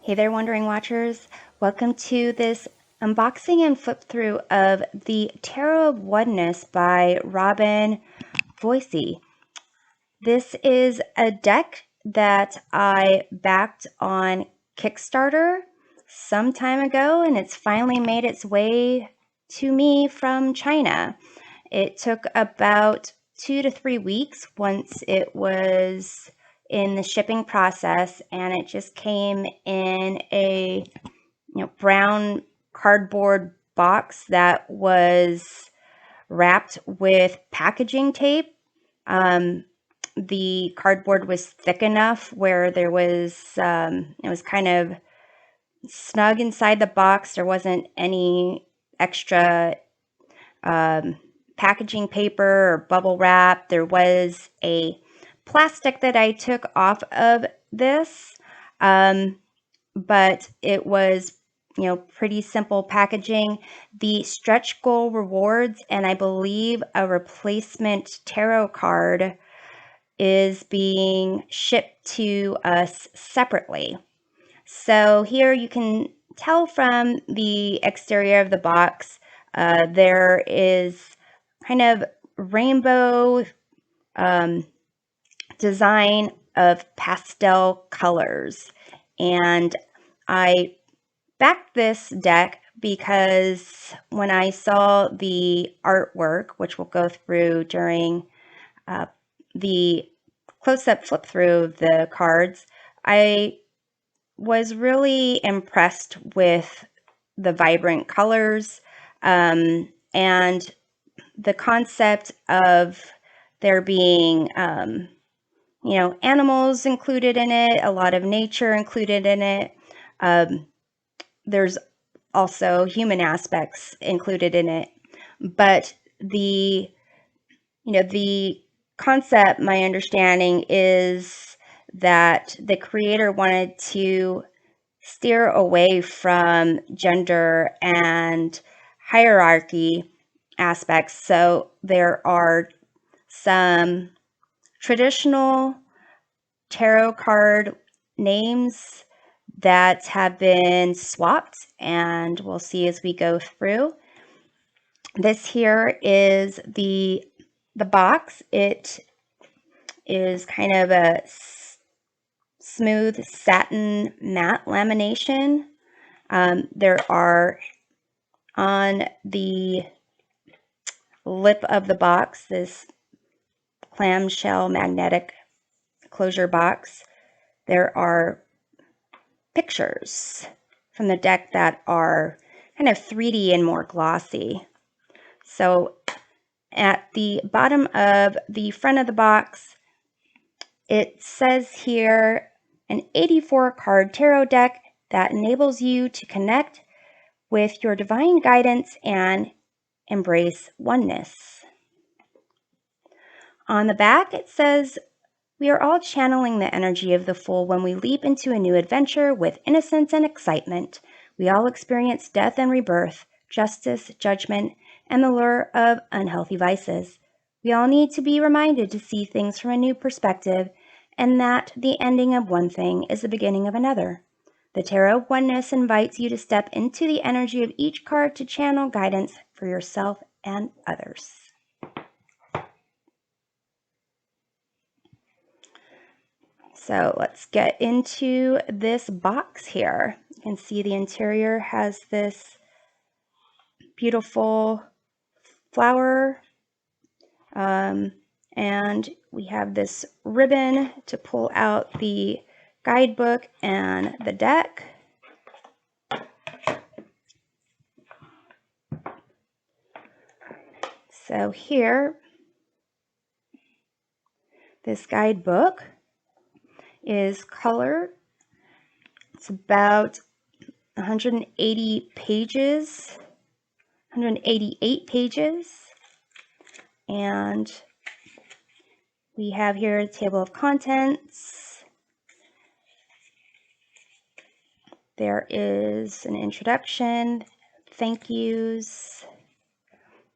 Hey there, Wandering Watchers. Welcome to this unboxing and flip through of the Tarot of Oneness by Robyn Voisey. This is a deck that I backed on Kickstarter some time ago, and it's finally made its way to me from China. It took about 2 to 3 weeks once it was in the shipping process, and it just came in a brown cardboard box that was wrapped with packaging tape. The cardboard was thick enough where there was it was kind of snug inside the box. There wasn't any extra packaging paper or bubble wrap. There was a plastic that I took off of this, but it was pretty simple packaging. The stretch goal rewards and I believe a replacement tarot card is being shipped to us separately. So here you can tell from the exterior of the box, there is kind of rainbow design of pastel colors. And I backed this deck because when I saw the artwork, which we'll go through during the close-up flip through of the cards, I was really impressed with the vibrant colors and the concept of there being animals included in it, a lot of nature included in it. There's also human aspects included in it, but the concept, my understanding is that the creator wanted to steer away from gender and hierarchy aspects. So there are some traditional tarot card names that have been swapped, and we'll see as we go through. This here is the box. It is kind of a smooth satin matte lamination. There are on the lip of the box this clamshell magnetic closure box. There are pictures from the deck that are kind of 3D and more glossy. So at the bottom of the front of the box, it says here, an 84 card tarot deck that enables you to connect with your divine guidance and embrace oneness. On the back, it says, we are all channeling the energy of the Fool when we leap into a new adventure with innocence and excitement. We all experience death and rebirth, justice, judgment, and the lure of unhealthy vices. We all need to be reminded to see things from a new perspective, and that the ending of one thing is the beginning of another. The Tarot of Oneness invites you to step into the energy of each card to channel guidance for yourself and others. So let's get into this box here. You can see the interior has this beautiful flower, and we have this ribbon to pull out the guidebook and the deck. So here, this guidebook is colored. It's about 180 pages, 188 pages. And we have here a table of contents. There is an introduction, thank yous.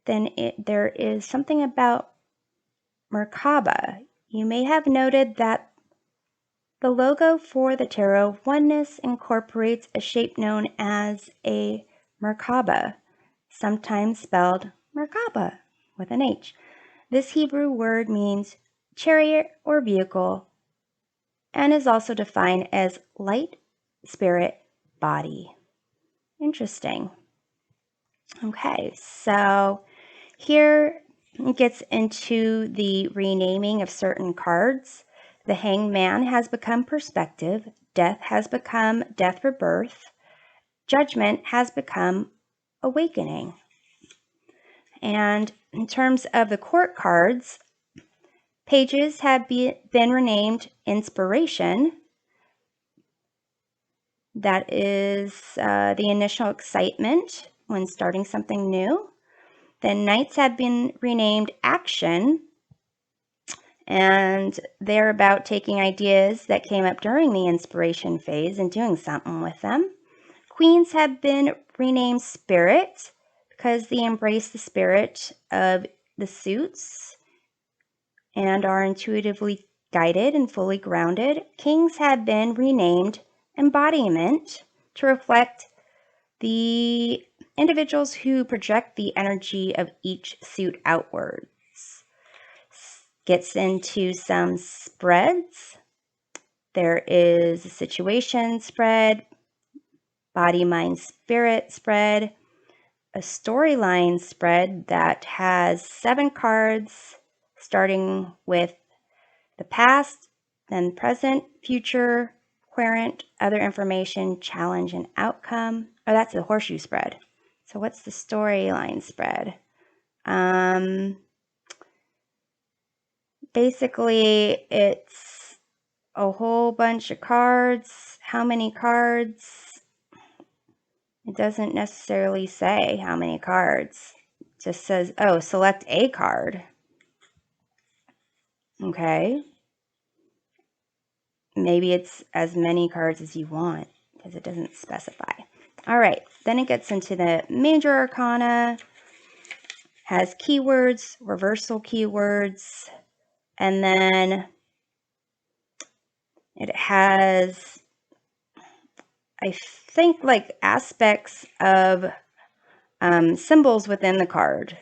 Then there is something about Merkaba. You may have noted that The logo for the tarot Oneness incorporates a shape known as a Merkaba, sometimes spelled Merkaba with an H. This Hebrew word means chariot or vehicle and is also defined as light, spirit, body. Interesting. Okay, so here it gets into the renaming of certain cards. The Hanged Man has become perspective. Death has become death rebirth. Judgment has become awakening. And in terms of the court cards, pages have been renamed inspiration. That is the initial excitement when starting something new. Then knights have been renamed action, and they're about taking ideas that came up during the inspiration phase and doing something with them. Queens have been renamed spirit because they embrace the spirit of the suits and are intuitively guided and fully grounded. Kings have been renamed embodiment to reflect the individuals who project the energy of each suit outwards. Gets into some spreads. There is a situation spread, body, mind, spirit spread, a storyline spread that has 7 cards starting with the past, then present, future, querent, other information, challenge, and outcome. Oh, that's the horseshoe spread. So what's the storyline spread? Basically, it's a whole bunch of cards. How many cards? It doesn't necessarily say how many cards. It just says, oh, select a card. Okay. Maybe it's as many cards as you want because it doesn't specify. All right, then it gets into the major arcana, has keywords, reversal keywords, and then it has, I think, like aspects of symbols within the card.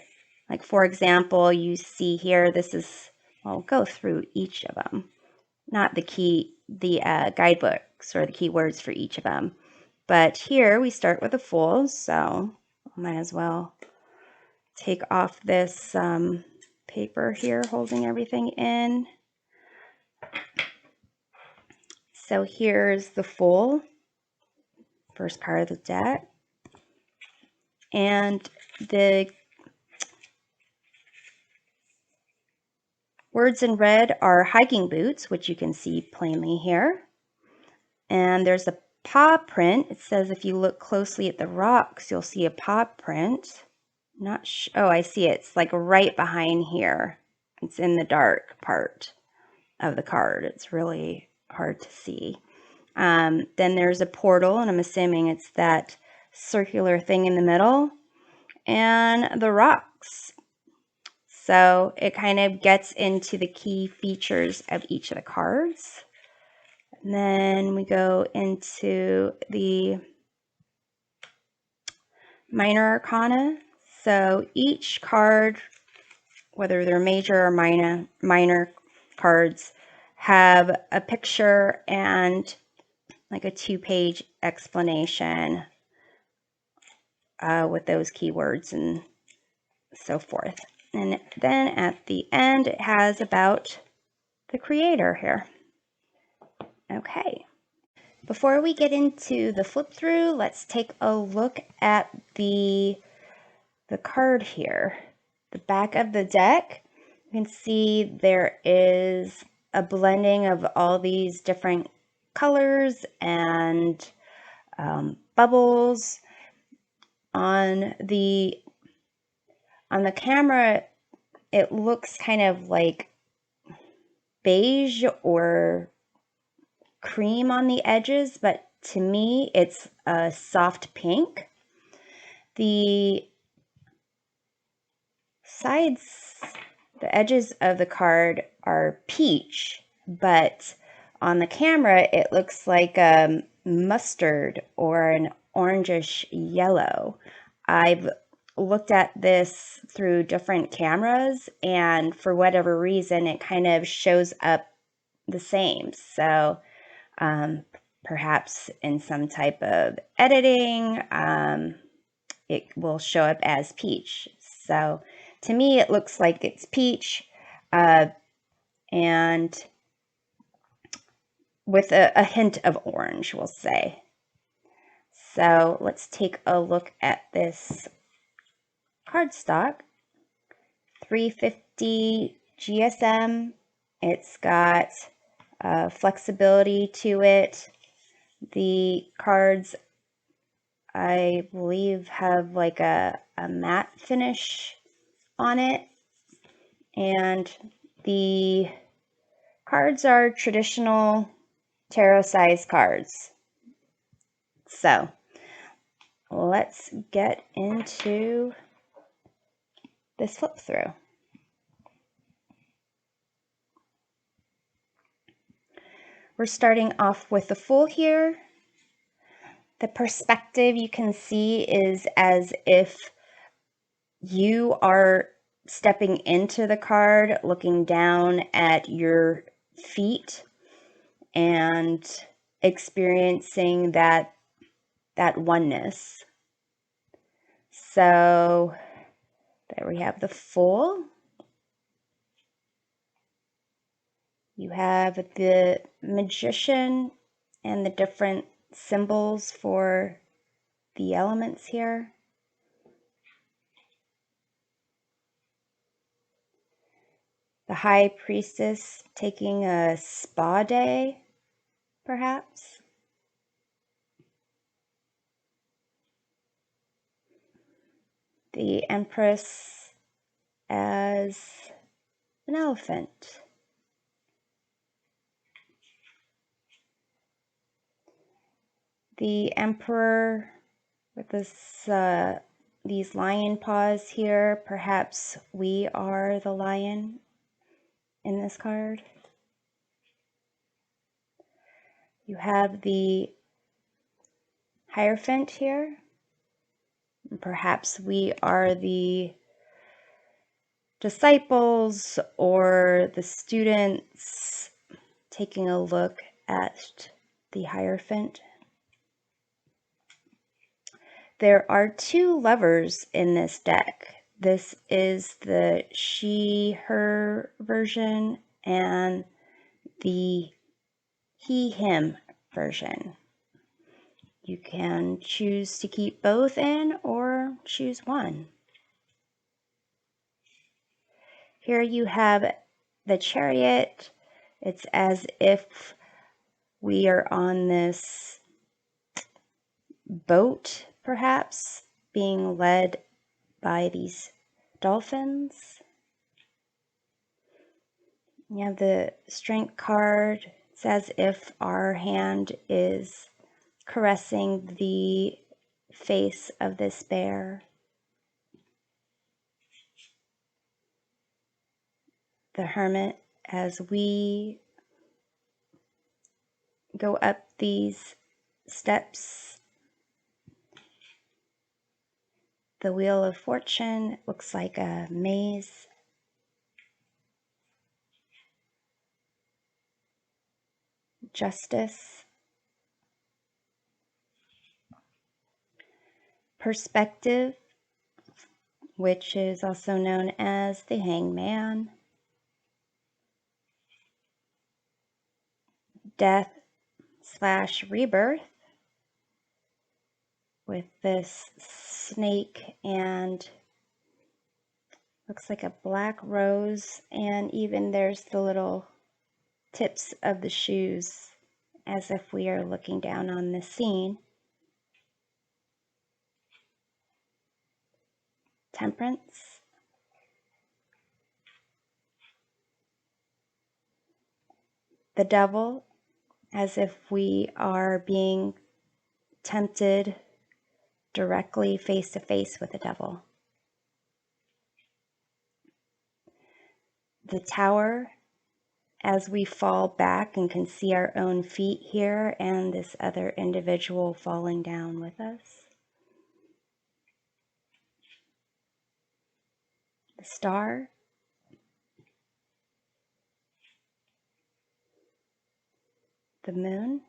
Like, for example, you see here, this is, I'll go through each of them. Not the guidebooks or the keywords for each of them. But here we start with a Fool, so I might as well take off this paper here holding everything in. So here's the Fool, first card of the deck. And the words in red are hiking boots, which you can see plainly here. And there's a paw print. It says if you look closely at the rocks, you'll see a paw print. Oh, I see it. It's like right behind here. It's in the dark part of the card. It's really hard to see. Then there's a portal, and I'm assuming it's that circular thing in the middle, and the rocks. So it kind of gets into the key features of each of the cards. And then we go into the minor arcana. So each card, whether they're major or minor cards, have a picture and like a 2-page explanation with those keywords and so forth. And then at the end, it has about the creator here. Okay. Before we get into the flip through, let's take a look at the card here. The back of the deck, you can see there is a blending of all these different colors and bubbles. On the camera, it looks kind of like beige or cream on the edges, but to me, it's a soft pink. The sides, the edges of the card are peach, but On the camera, it looks like mustard or an orangish yellow. I've looked at this through different cameras, and for whatever reason, it kind of shows up the same. So perhaps in some type of editing, it will show up as peach. So to me, it looks like it's peach, and with a hint of orange, we'll say. So let's take a look at this cardstock. 350 GSM. It's got flexibility to it. The cards, I believe, have like a matte finish on it. And the cards are traditional tarot size cards. So let's get into this flip through. We're starting off with the Fool here. The perspective you can see is as if you are stepping into the card, looking down at your feet and experiencing that oneness. So there we have the Fool. You have the Magician and the different symbols for the elements here. The High Priestess taking a spa day, perhaps. The Empress as an elephant. The Emperor with this these lion paws here. Perhaps we are the lion in this card. You have the Hierophant here. Perhaps we are the disciples or the students taking a look at the Hierophant. There are two lovers in this deck. This is the she/her version and the he/him version. You can choose to keep both in or choose one. Here you have the Chariot. It's as if we are on this boat, perhaps, being led by these dolphins. You have the Strength card. It's as if our hand is caressing the face of this bear. The Hermit, as we go up these steps. The Wheel of Fortune looks like a maze. Justice. Perspective, which is also known as the Hangman. Death/rebirth, with this snake and looks like a black rose, and even there's the little tips of the shoes as if we are looking down on the scene. Temperance. The Devil, as if we are being tempted directly face to face with the devil. The Tower, as we fall back and can see our own feet here and this other individual falling down with us. The star, the moon,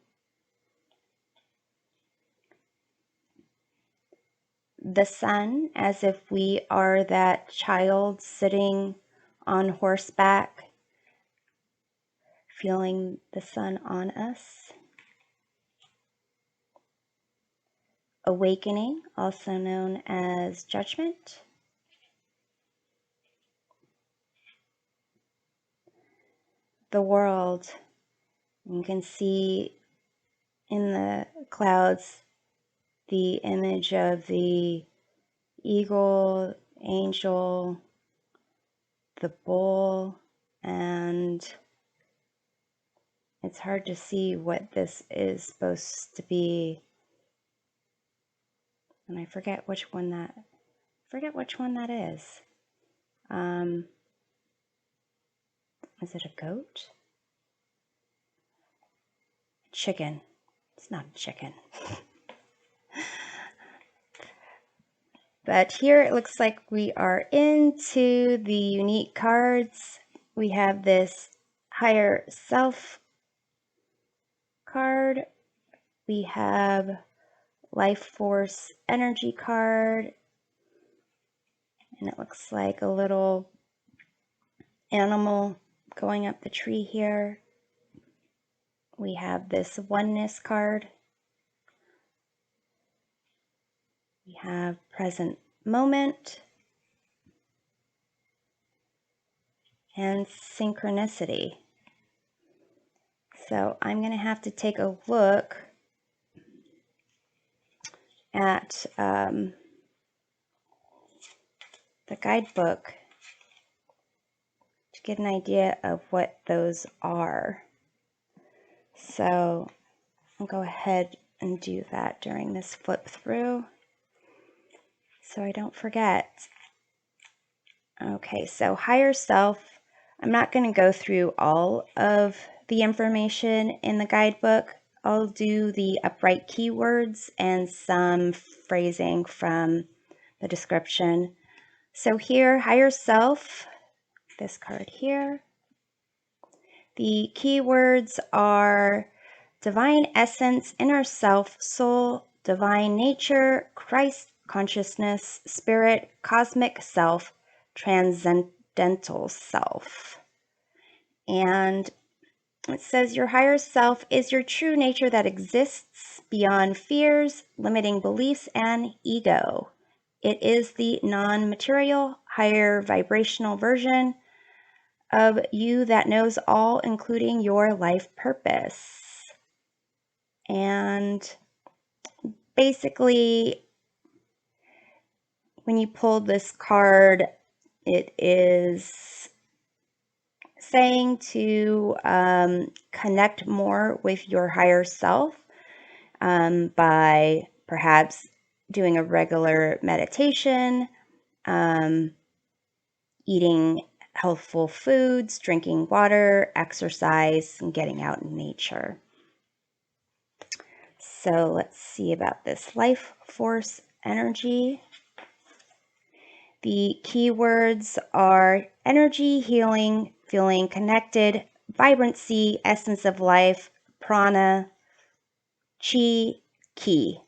the sun, as if we are that child sitting on horseback, feeling the sun on us. Awakening, also known as judgment. The world, you can see in the clouds the image of the eagle, angel, the bull, and it's hard to see what this is supposed to be. And I forget which one that is. Is it a goat? Chicken. It's not a chicken. But here it looks like we are into the unique cards. We have this higher self card. We have life force energy card. And it looks like a little animal going up the tree here. We have this oneness card. We have present moment and synchronicity. So I'm going to have to take a look at the guidebook to get an idea of what those are. So I'll go ahead and do that during this flip through so I don't forget. Okay, so higher self. I'm not going to go through all of the information in the guidebook. I'll do the upright keywords and some phrasing from the description. So here, higher self, this card here. The keywords are divine essence, inner self, soul, divine nature, Christ consciousness, spirit, cosmic self, transcendental self. And it says your higher self is your true nature that exists beyond fears, limiting beliefs, and ego. It is the non-material, higher vibrational version of you that knows all, including your life purpose. And basically, when you pull this card, it is saying to connect more with your higher self by perhaps doing a regular meditation, eating healthful foods, drinking water, exercise, and getting out in nature. So let's see about this life force energy. The keywords are energy, healing, feeling connected, vibrancy, essence of life, prana, chi, ki.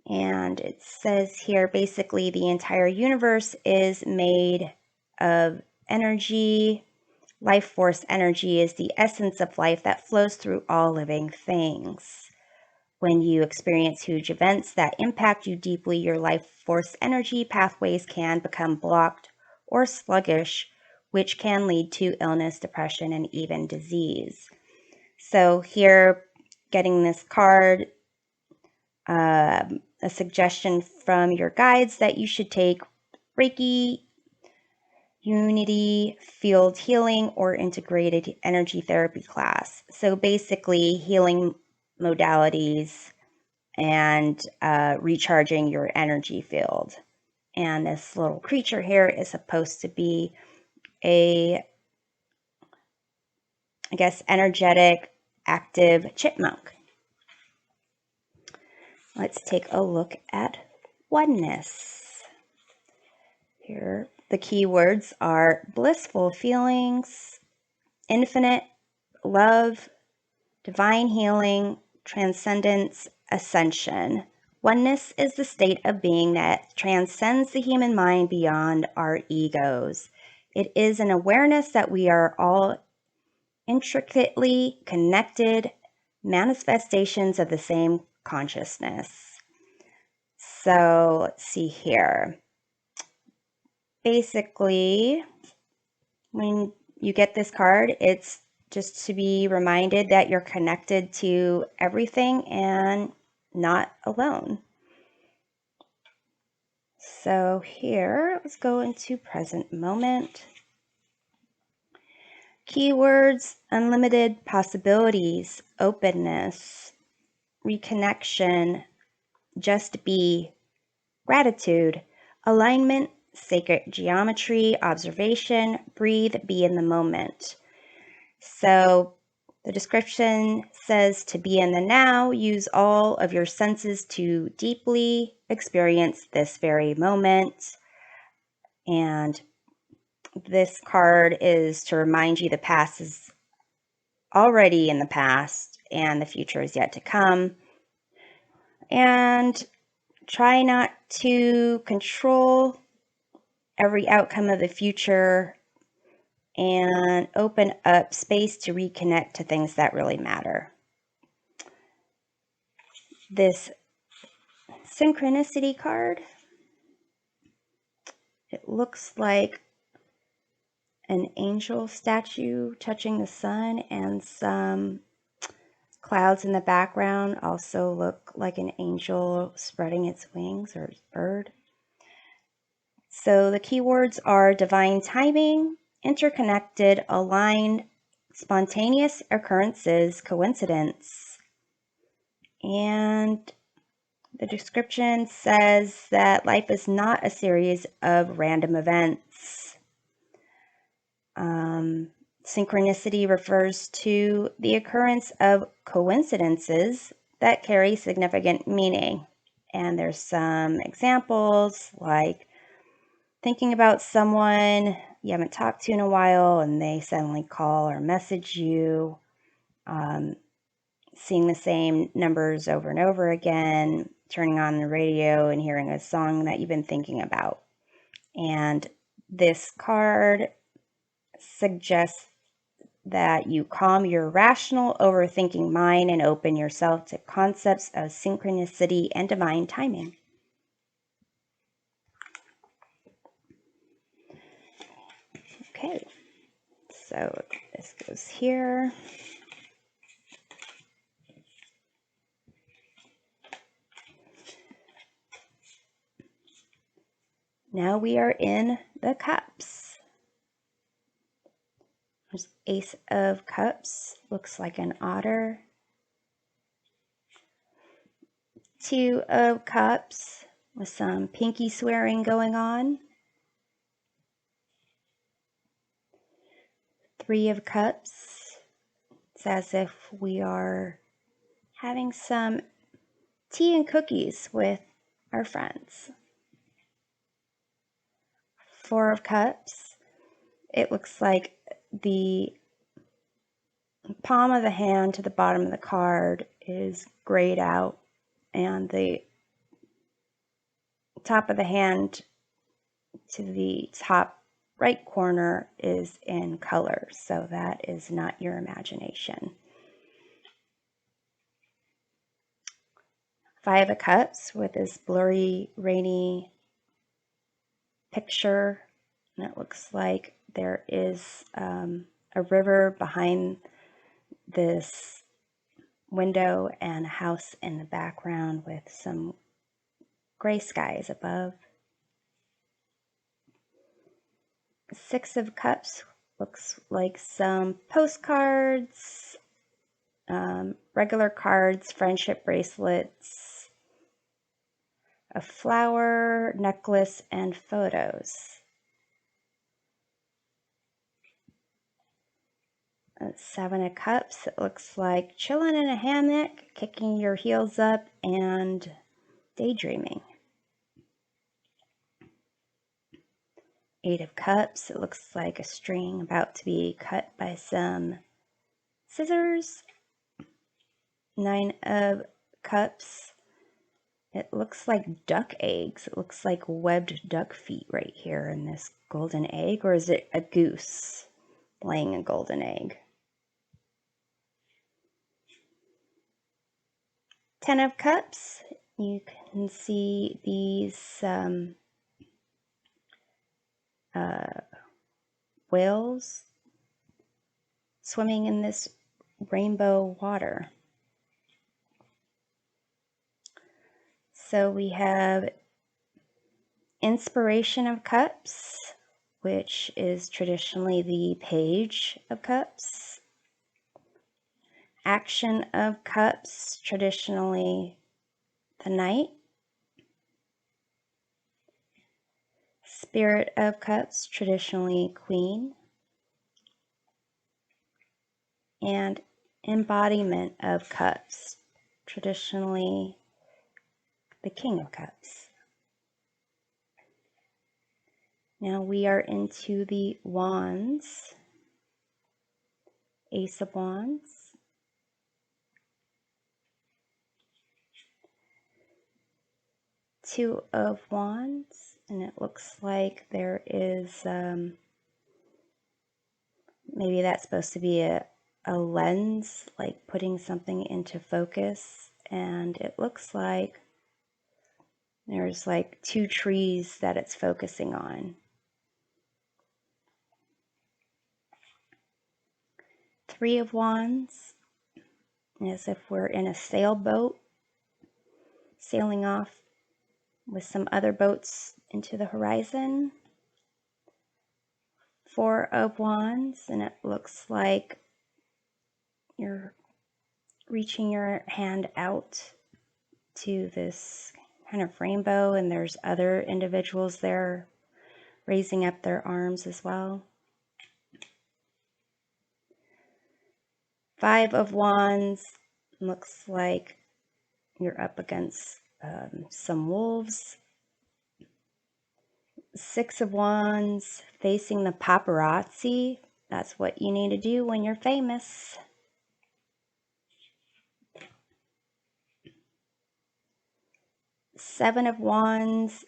And it says here basically the entire universe is made of energy. Life force energy is the essence of life that flows through all living things. When you experience huge events that impact you deeply, your life force energy pathways can become blocked or sluggish, which can lead to illness, depression, and even disease. So here, getting this card, a suggestion from your guides that you should take Reiki, Unity, Field Healing, or Integrated Energy Therapy class. So basically, healing modalities and recharging your energy field. And this little creature here is supposed to be a I guess, energetic, active chipmunk. Let's take a look at oneness. Here, the keywords are blissful feelings, infinite love, divine healing, transcendence, ascension. Oneness is the state of being that transcends the human mind beyond our egos. It is an awareness that we are all intricately connected manifestations of the same consciousness. So let's see here. Basically, when you get this card, it's just to be reminded that you're connected to everything and not alone. So here, let's go into present moment. Keywords: unlimited possibilities, openness, reconnection, just be, gratitude, alignment, sacred geometry, observation, breathe, be in the moment. So the description says to be in the now, use all of your senses to deeply experience this very moment. And this card is to remind you the past is already in the past and the future is yet to come. And try not to control every outcome of the future and open up space to reconnect to things that really matter. This synchronicity card, it looks like an angel statue touching the sun, and some clouds in the background also look like an angel spreading its wings, or bird. So the keywords are divine timing, interconnected, aligned, spontaneous occurrences, coincidence. And the description says that life is not a series of random events. Synchronicity refers to the occurrence of coincidences that carry significant meaning. And there's some examples, like thinking about someone you haven't talked to in a while and they suddenly call or message you, seeing the same numbers over and over again, turning on the radio and hearing a song that you've been thinking about. And this card suggests that you calm your rational, overthinking mind and open yourself to concepts of synchronicity and divine timing. Okay, so this goes here. Now we are in the cups. There's Ace of Cups, looks like an otter. Two of Cups with some pinky swearing going on. Three of Cups. It's as if we are having some tea and cookies with our friends. Four of Cups. It looks like the palm of the hand to the bottom of the card is grayed out, and the top of the hand to the top right corner is in color, so that is not your imagination. Five of Cups with this blurry, rainy picture, and it looks like there is a river behind this window and a house in the background with some gray skies above. Six of Cups looks like some postcards, regular cards, friendship bracelets, a flower, necklace, and photos. Seven of Cups, it looks like chilling in a hammock, kicking your heels up, and daydreaming. Eight of Cups, it looks like a string about to be cut by some scissors. Nine of Cups, it looks like duck eggs. It looks like webbed duck feet right here in this golden egg, or is it a goose laying a golden egg? Ten of Cups, you can see these whales swimming in this rainbow water. So we have Inspiration of Cups, which is traditionally the Page of Cups. Action of Cups, traditionally the Knight. Spirit of Cups, traditionally Queen. And Embodiment of Cups, traditionally the King of Cups. Now we are into the Wands. Ace of Wands. Two of Wands, and it looks like there is maybe that's supposed to be a lens, like putting something into focus, and it looks like there's like two trees that it's focusing on. Three of Wands, as if we're in a sailboat, sailing off with some other boats into the horizon. Four of Wands, and it looks like you're reaching your hand out to this kind of rainbow, and there's other individuals there raising up their arms as well. Five of Wands, looks like you're up against some wolves. Six of Wands, facing the paparazzi. That's what you need to do when you're famous. Seven of Wands,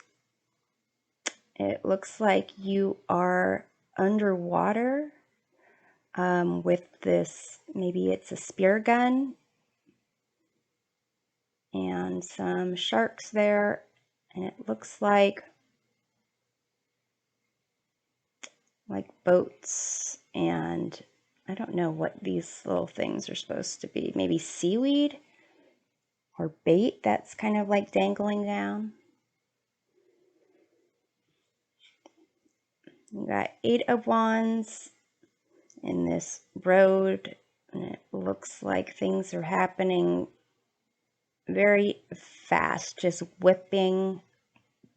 it looks like you are underwater with this, maybe it's a spear gun and some sharks there, and it looks like boats, and I don't know what these little things are supposed to be. Maybe seaweed or bait that's kind of like dangling down. You got Eight of Wands in this road, and it looks like things are happening very fast, just whipping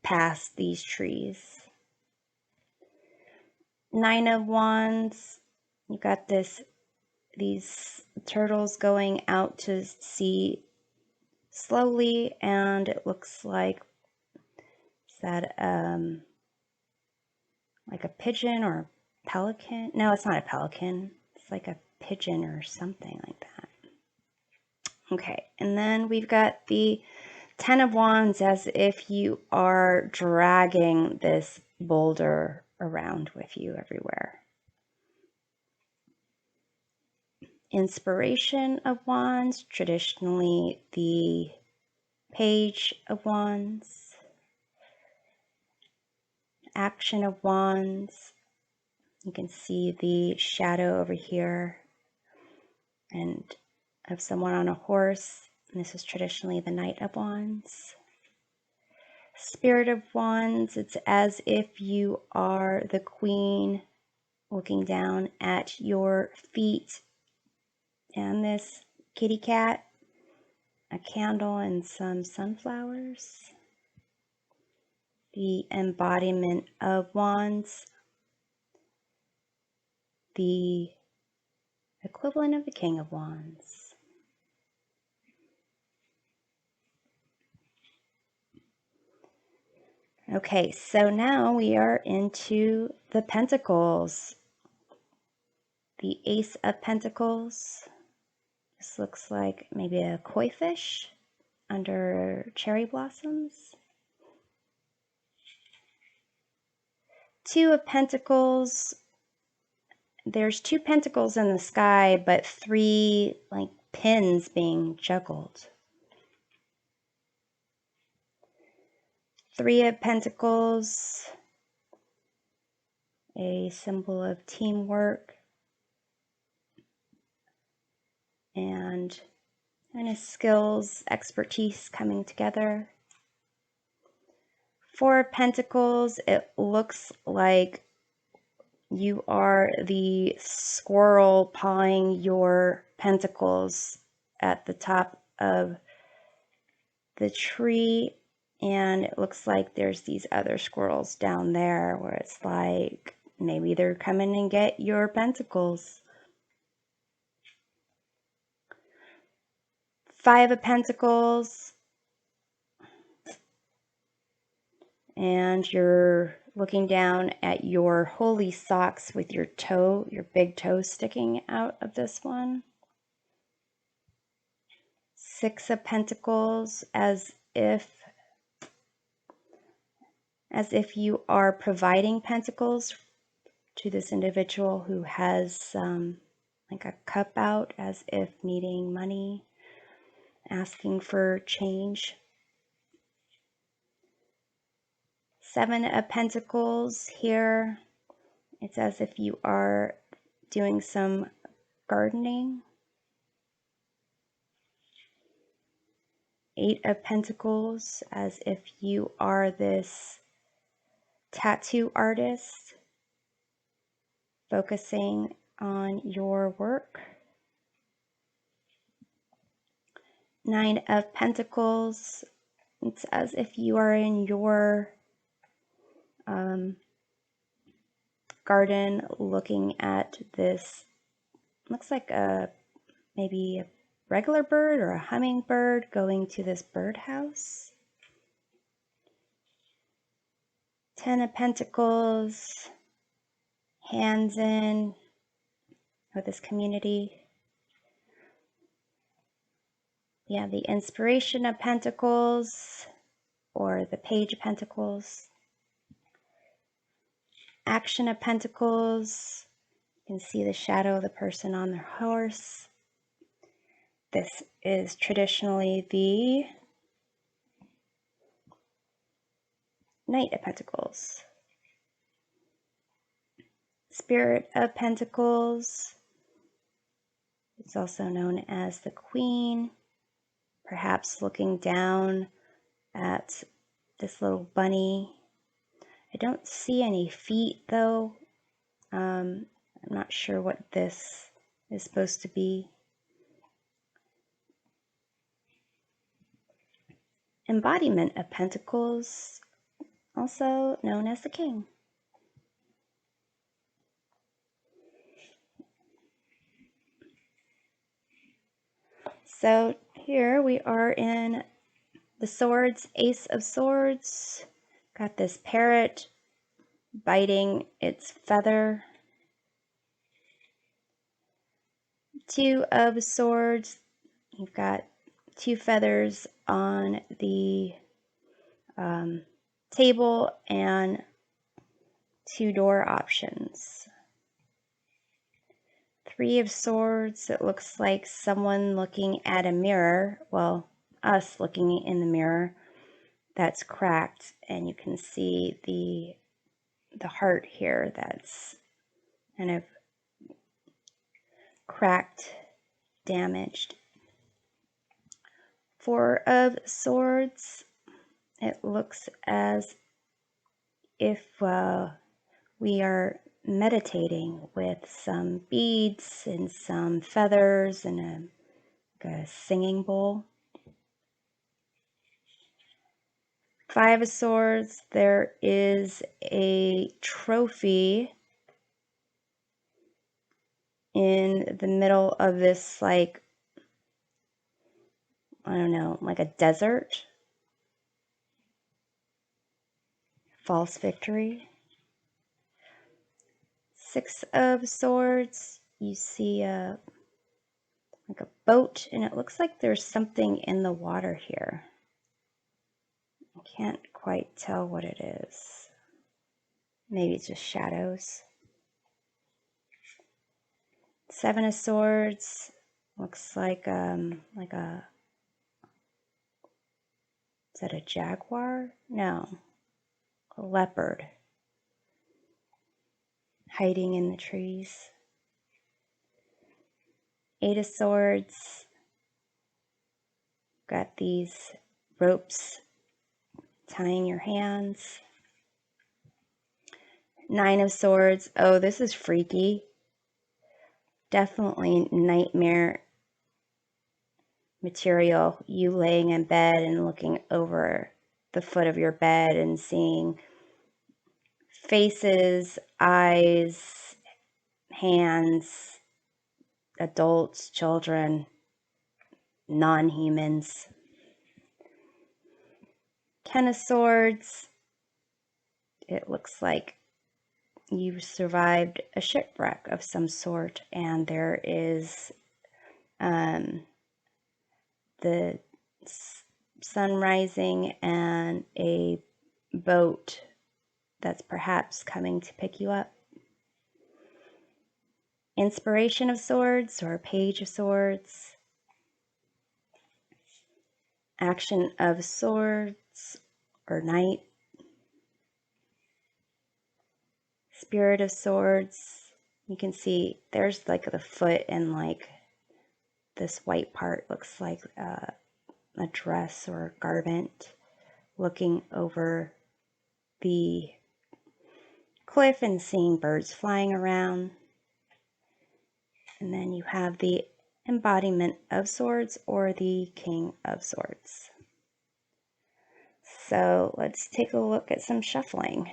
past these trees. Nine of Wands, you got these turtles going out to sea slowly, and it looks like, is that like a pigeon or a pelican? No, it's not a pelican. It's like a pigeon or something like that. Okay, and then we've got the Ten of Wands, as if you are dragging this boulder around with you everywhere. Inspiration of Wands, traditionally the Page of Wands. Action of Wands, you can see the shadow over here and of someone on a horse, and this is traditionally the Knight of Wands. Spirit of Wands, it's as if you are the Queen looking down at your feet, and this kitty cat, a candle, and some sunflowers. The Embodiment of Wands, the equivalent of the King of Wands. Okay, so now we are into the Pentacles. The Ace of Pentacles. This looks like maybe a koi fish under cherry blossoms. Two of Pentacles. There's two pentacles in the sky, but three like pins being juggled. Three of Pentacles, a symbol of teamwork and kind of skills, expertise coming together. Four of Pentacles, it looks like you are the squirrel pawing your pentacles at the top of the tree, and it looks like there's these other squirrels down there where it's like maybe they're coming and get your pentacles. Five of Pentacles, and you're looking down at your holy socks with your toe, your big toe sticking out of this one. Six of Pentacles, as if you are providing pentacles to this individual who has like a cup out, as if needing money, asking for change. Seven of Pentacles here. It's as if you are doing some gardening. Eight of Pentacles, as if you are this tattoo artist focusing on your work. Nine of Pentacles, it's as if you are in your garden looking at this, looks like maybe a regular bird or a hummingbird going to this birdhouse. 10 of Pentacles, hands in with this community. Yeah, the Inspiration of Pentacles or the Page of Pentacles. Action of Pentacles. You can see the shadow of the person on their horse. This is traditionally the Knight of Pentacles. Spirit of Pentacles. It's also known as the Queen. Perhaps looking down at this little bunny. I don't see any feet though. I'm not sure what this is supposed to be. Embodiment of Pentacles, also known as the King. So here we are in the Swords, Ace of Swords. Got this parrot biting its feather. Two of Swords. You've got two feathers on the table and two door options. Three of Swords. It looks like someone looking at a mirror. Well, us looking in the mirror that's cracked, and you can see the heart here that's kind of cracked, damaged. Four of Swords. It looks as if we are meditating with some beads and some feathers and a singing bowl. Five of Swords. There is a trophy in the middle of this, like, I don't know, like a desert. False victory. Six of Swords. You see like a boat, and it looks like there's something in the water here. I can't quite tell what it is. Maybe it's just shadows. Seven of Swords. Looks like a, is that a jaguar? No, a leopard hiding in the trees. Eight of Swords. Got these ropes tying your hands. Nine of Swords. Oh, this is freaky. Definitely nightmare material. You laying in bed and looking over the foot of your bed and seeing faces, eyes, hands, adults, children, non-humans. Ten of Swords. It looks like you survived a shipwreck of some sort, and there is the sun rising and a boat that's perhaps coming to pick you up. Inspiration of Swords or Page of Swords. Action of Swords or Knight. Spirit of Swords. You can see there's like the foot, and like this white part looks like a dress or a garment, looking over the cliff and seeing birds flying around. And then you have the embodiment of Swords or the King of Swords. So let's take a look at some shuffling.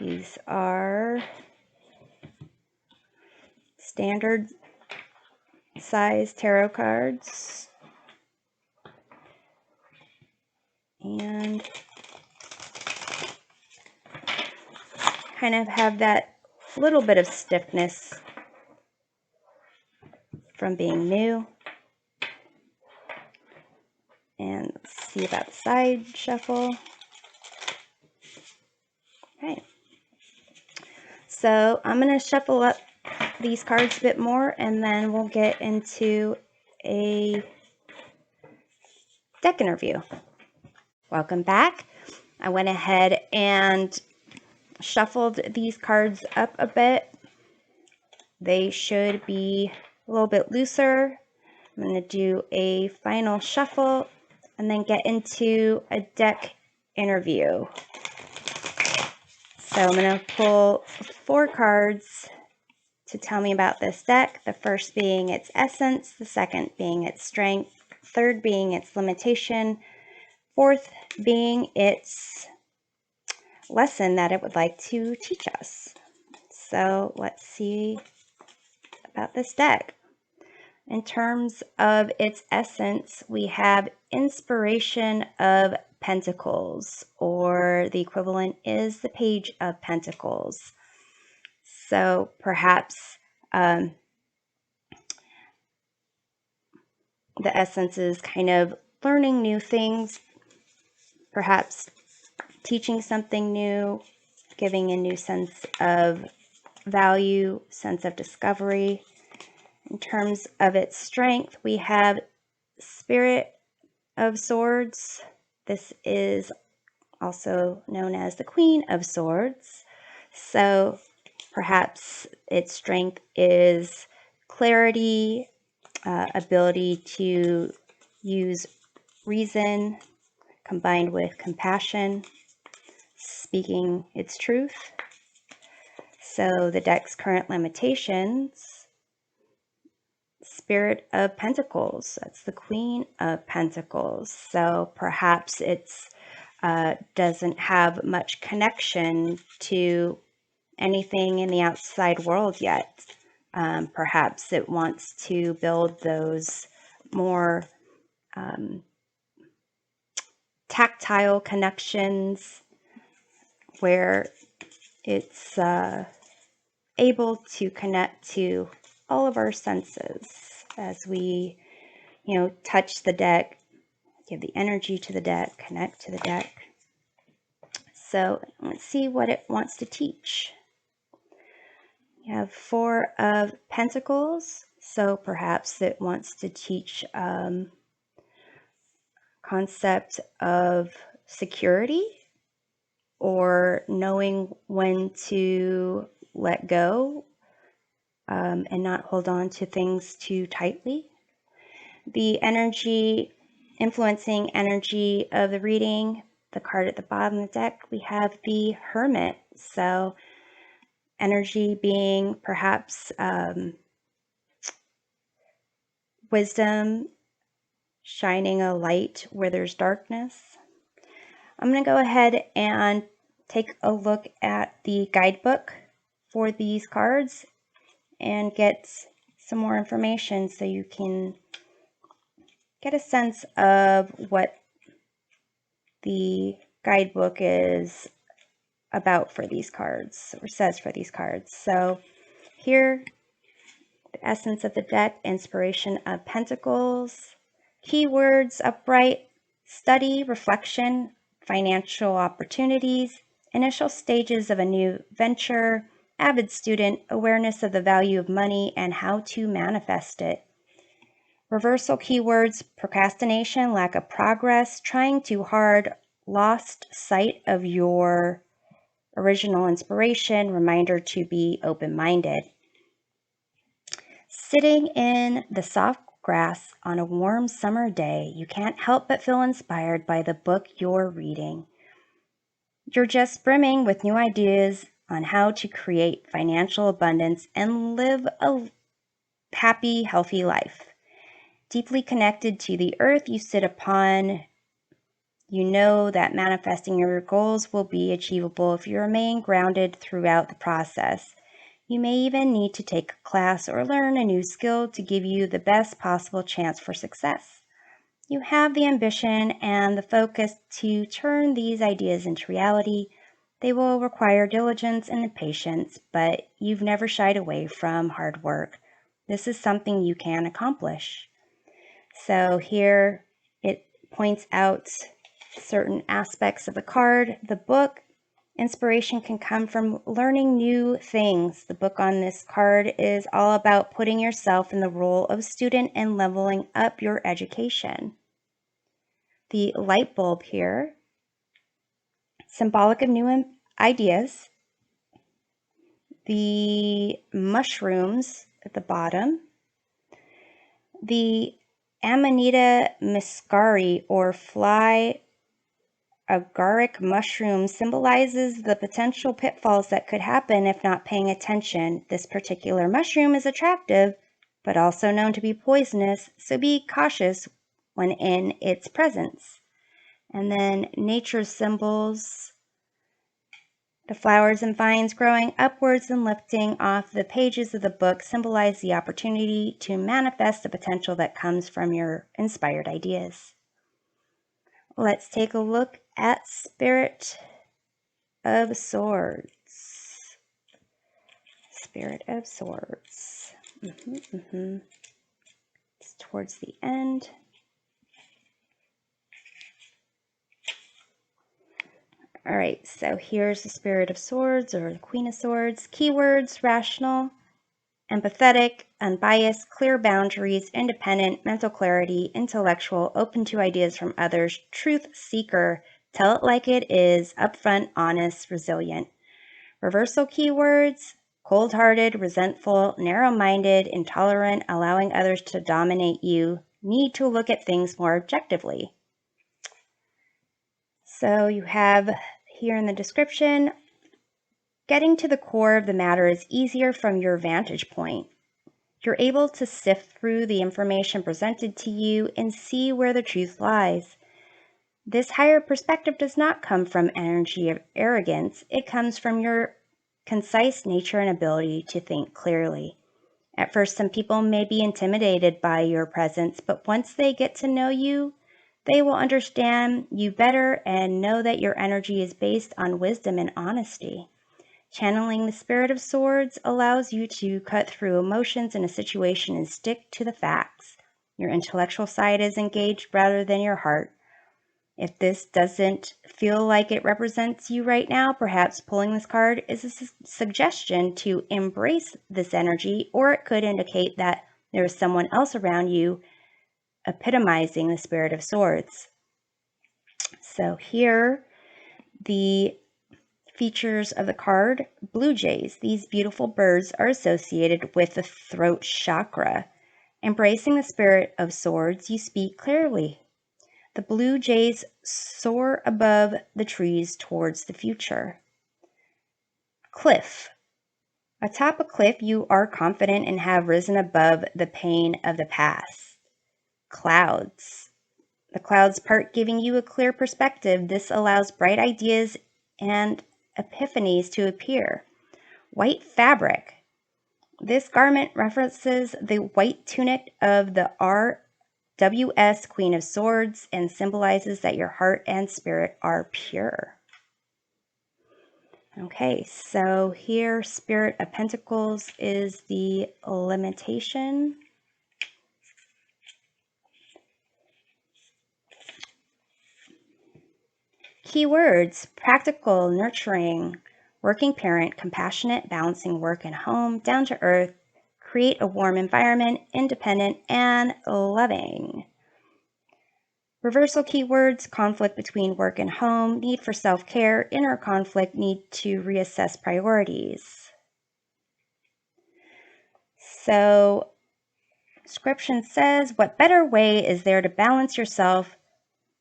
These are standard size tarot cards. And kind of have that little bit of stiffness from being new. And let's see about the side shuffle. Okay. So I'm going to shuffle up these cards a bit more, and then we'll get into a deck interview. Welcome back. I went ahead and shuffled these cards up a bit. They should be a little bit looser. I'm going to do a final shuffle and then get into a deck interview. So I'm going to pull 4 cards to tell me about this deck. The first being its essence, the second being its strength, third being its limitation, fourth being its lesson that it would like to teach us. So let's see about this deck. In terms of its essence, we have Inspiration of Pentacles, or the equivalent is the Page of Pentacles. So perhaps the essence is kind of learning new things, perhaps teaching something new, giving a new sense of value, sense of discovery. In terms of its strength, we have Spirit of Swords. This is also known as the Queen of Swords. So perhaps its strength is clarity, ability to use reason combined with compassion, speaking its truth. So the deck's current limitations: Spirit of Pentacles, that's the Queen of Pentacles. So perhaps it's doesn't have much connection to anything in the outside world yet. Perhaps it wants to build those more tactile connections where it's able to connect to all of our senses as we, touch the deck, give the energy to the deck, connect to the deck. So let's see what it wants to teach. You have 4 of Pentacles, so perhaps it wants to teach concept of security or knowing when to let go and not hold on to things too tightly. The influencing energy of the reading, the card at the bottom of the deck, we have the Hermit. So energy being perhaps wisdom, shining a light where there's darkness. I'm going to go ahead and take a look at the guidebook for these cards and get some more information so you can get a sense of what the guidebook is about for these cards, or says for these cards. So here, the essence of the deck, inspiration of Pentacles, keywords, upright, study, reflection, financial opportunities, initial stages of a new venture, avid student, awareness of the value of money and how to manifest it. Reversal keywords, procrastination, lack of progress, trying too hard, lost sight of your original inspiration, reminder to be open-minded. Sitting in the soft grass on a warm summer day, you can't help but feel inspired by the book you're reading. You're just brimming with new ideas on how to create financial abundance and live a happy, healthy life. Deeply connected to the earth you sit upon, you know that manifesting your goals will be achievable if you remain grounded throughout the process. You may even need to take a class or learn a new skill to give you the best possible chance for success. You have the ambition and the focus to turn these ideas into reality. They will require diligence and patience, but you've never shied away from hard work. This is something you can accomplish. So here it points out certain aspects of the card. The book, inspiration can come from learning new things. The book on this card is all about putting yourself in the role of student and leveling up your education. The light bulb here, symbolic of new ideas. The mushrooms at the bottom. The Amanita muscari, or fly agaric mushroom, symbolizes the potential pitfalls that could happen if not paying attention. This particular mushroom is attractive, but also known to be poisonous, so be cautious when in its presence. And then nature's symbols, the flowers and vines growing upwards and lifting off the pages of the book symbolize the opportunity to manifest the potential that comes from your inspired ideas. Let's take a look at Spirit of Swords. Spirit of Swords. It's towards the end. All right, so here's the Spirit of Swords, or the Queen of Swords. Keywords, rational, empathetic, unbiased, clear boundaries, independent, mental clarity, intellectual, open to ideas from others, truth seeker, tell it like it is, upfront, honest, resilient. Reversal keywords, cold-hearted, resentful, narrow-minded, intolerant, allowing others to dominate you, need to look at things more objectively. So you have here in the description, getting to the core of the matter is easier from your vantage point. You're able to sift through the information presented to you and see where the truth lies. This higher perspective does not come from energy of arrogance. It comes from your concise nature and ability to think clearly. At first, some people may be intimidated by your presence, but once they get to know you, they will understand you better and know that your energy is based on wisdom and honesty. Channeling the Spirit of Swords allows you to cut through emotions in a situation and stick to the facts. Your intellectual side is engaged rather than your heart. If this doesn't feel like it represents you right now, perhaps pulling this card is a suggestion to embrace this energy, or it could indicate that there is someone else around you epitomizing the Spirit of Swords. So here, the features of the card: blue jays. These beautiful birds are associated with the throat chakra. Embracing the Spirit of Swords, you speak clearly. The blue jays soar above the trees towards the future. Cliff. Atop a cliff, you are confident and have risen above the pain of the past. Clouds. The clouds part, giving you a clear perspective. This allows bright ideas and epiphanies to appear. White fabric. This garment references the white tunic of the RWS Queen of Swords and symbolizes that your heart and spirit are pure. Okay, so here, Spirit of Pentacles is the limitation. Keywords: practical, nurturing, working parent, compassionate, balancing work and home, down to earth, create a warm environment, independent, and loving. Reversal keywords: conflict between work and home, need for self-care, inner conflict, need to reassess priorities. So, description says, what better way is there to balance yourself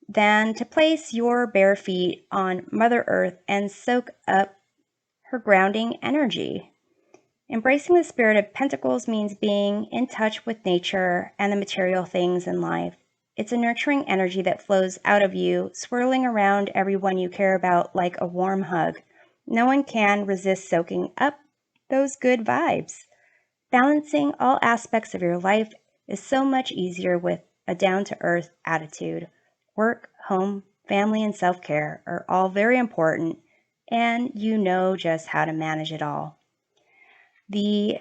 than to place your bare feet on Mother Earth and soak up her grounding energy? Embracing the Spirit of Pentacles means being in touch with nature and the material things in life. It's a nurturing energy that flows out of you, swirling around everyone you care about like a warm hug. No one can resist soaking up those good vibes. Balancing all aspects of your life is so much easier with a down-to-earth attitude. Work, home, family, and self-care are all very important, and you know just how to manage it all. The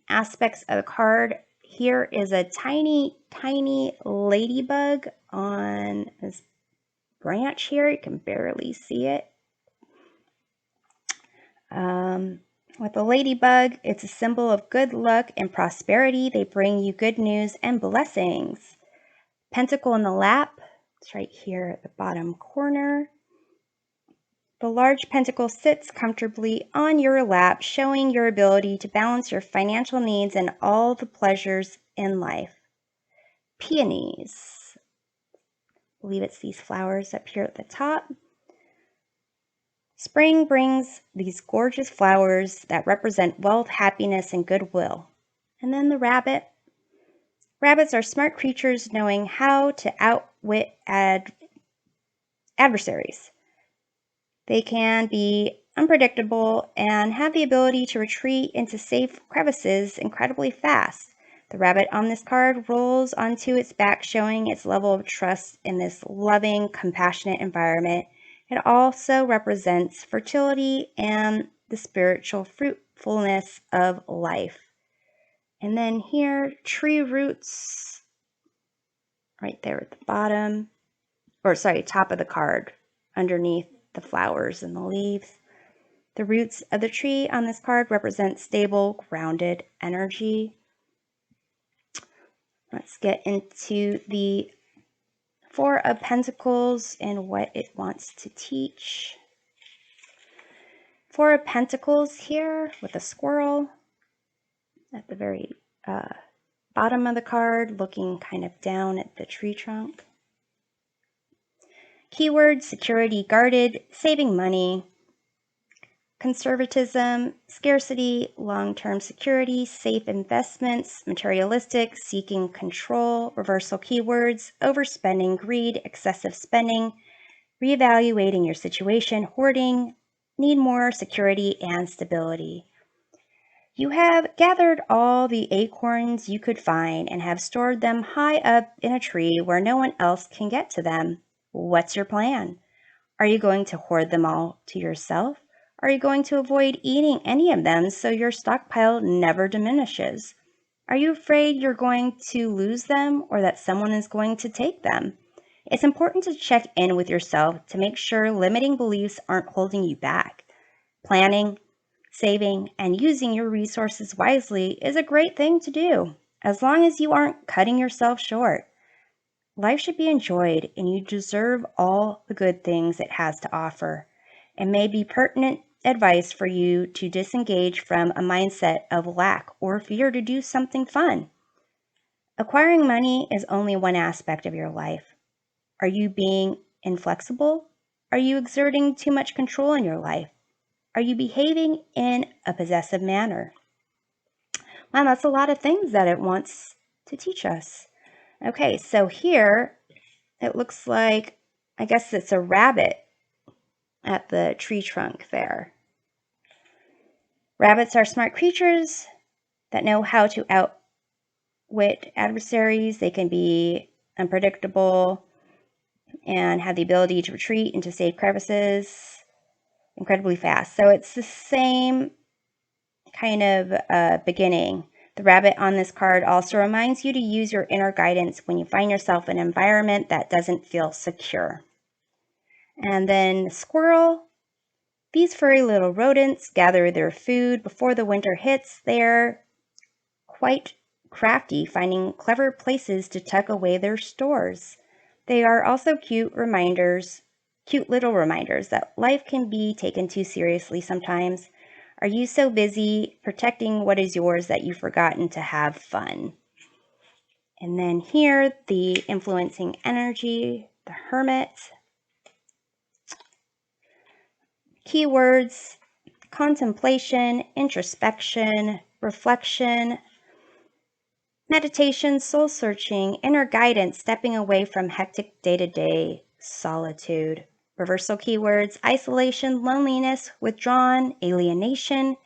aspects of the card: here is a tiny, tiny ladybug on this branch here. You can barely see it. With the ladybug, it's a symbol of good luck and prosperity. They bring you good news and blessings. Pentacle in the lap, it's right here at the bottom corner. The large pentacle sits comfortably on your lap, showing your ability to balance your financial needs and all the pleasures in life. Peonies. I believe it's these flowers up here at the top. Spring brings these gorgeous flowers that represent wealth, happiness, and goodwill. And then the rabbit. Rabbits are smart creatures knowing how to outwit adversaries. They can be unpredictable and have the ability to retreat into safe crevices incredibly fast. The rabbit on this card rolls onto its back, showing its level of trust in this loving, compassionate environment. It also represents fertility and the spiritual fruitfulness of life. And then here, tree roots, right there at the bottom, or sorry, top of the card, underneath the flowers and the leaves. The roots of the tree on this card represent stable, grounded energy. Let's get into the Four of Pentacles and what it wants to teach. Four of Pentacles here with a squirrel at the very bottom of the card, looking kind of down at the tree trunk. Keyword: security, guarded, saving money, conservatism, scarcity, long-term security, safe investments, materialistic, seeking control, reversal keywords, overspending, greed, excessive spending, reevaluating your situation, hoarding, need more security and stability. You have gathered all the acorns you could find and have stored them high up in a tree where no one else can get to them. What's your plan? Are you going to hoard them all to yourself? Are you going to avoid eating any of them so your stockpile never diminishes? Are you afraid you're going to lose them or that someone is going to take them? It's important to check in with yourself to make sure limiting beliefs aren't holding you back. Planning, saving, and using your resources wisely is a great thing to do, as long as you aren't cutting yourself short. Life should be enjoyed, and you deserve all the good things it has to offer. It may be pertinent advice for you to disengage from a mindset of lack or fear to do something fun. Acquiring money is only one aspect of your life. Are you being inflexible? Are you exerting too much control in your life? Are you behaving in a possessive manner? Wow, that's a lot of things that it wants to teach us. Okay, so here it looks like, I guess it's a rabbit at the tree trunk there. Rabbits are smart creatures that know how to outwit adversaries. They can be unpredictable and have the ability to retreat into safe crevices incredibly fast. So it's the same kind of beginning. The rabbit on this card also reminds you to use your inner guidance when you find yourself in an environment that doesn't feel secure. And then squirrel. These furry little rodents gather their food before the winter hits. They're quite crafty, finding clever places to tuck away their stores. They are also cute little reminders that life can be taken too seriously sometimes. Are you so busy protecting what is yours that you've forgotten to have fun? And then here, the influencing energy, the Hermit. Keywords: contemplation, introspection, reflection, meditation, soul searching, inner guidance, stepping away from hectic day-to-day solitude. Reversal keywords: isolation, loneliness, withdrawn, alienation,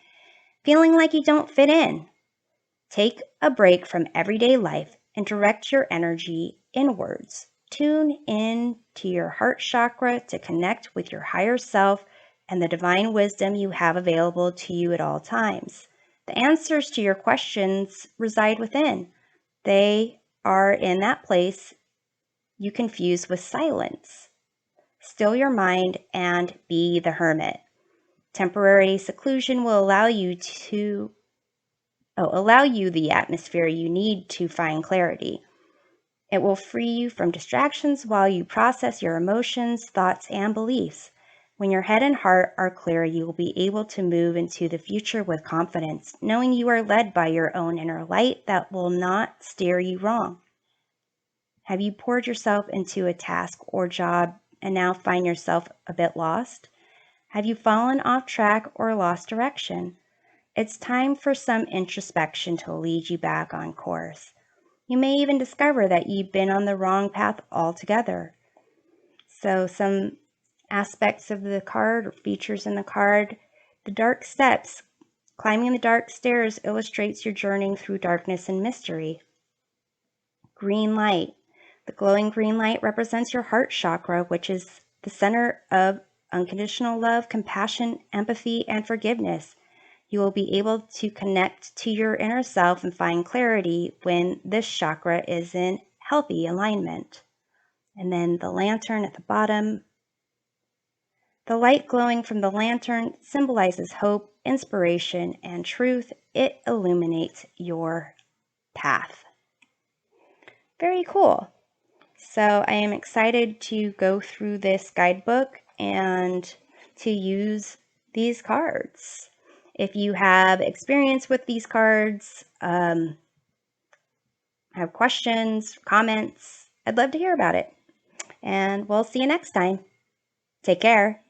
feeling like you don't fit in. Take a break from everyday life and direct your energy inwards. Tune in to your heart chakra to connect with your higher self and the divine wisdom you have available to you at all times. The answers to your questions reside within. They are in that place you confuse with silence. Still your mind and be the hermit. Temporary seclusion will allow you the atmosphere you need to find clarity. It will free you from distractions while you process your emotions, thoughts, and beliefs. When your head and heart are clear, you will be able to move into the future with confidence, knowing you are led by your own inner light that will not steer you wrong. Have you poured yourself into a task or job and now find yourself a bit lost? Have you fallen off track or lost direction? It's time for some introspection to lead you back on course. You may even discover that you've been on the wrong path altogether. So some aspects of the card or features in the card: the dark steps. Climbing the dark stairs illustrates your journey through darkness and mystery. Green light. The glowing green light represents your heart chakra, which is the center of unconditional love, compassion, empathy, and forgiveness. You will be able to connect to your inner self and find clarity when this chakra is in healthy alignment. And then the lantern at the bottom. The light glowing from the lantern symbolizes hope, inspiration, and truth. It illuminates your path. Very cool. So I am excited to go through this guidebook and to use these cards. If you have experience with these cards, have questions, comments, I'd love to hear about it. And we'll see you next time. Take care.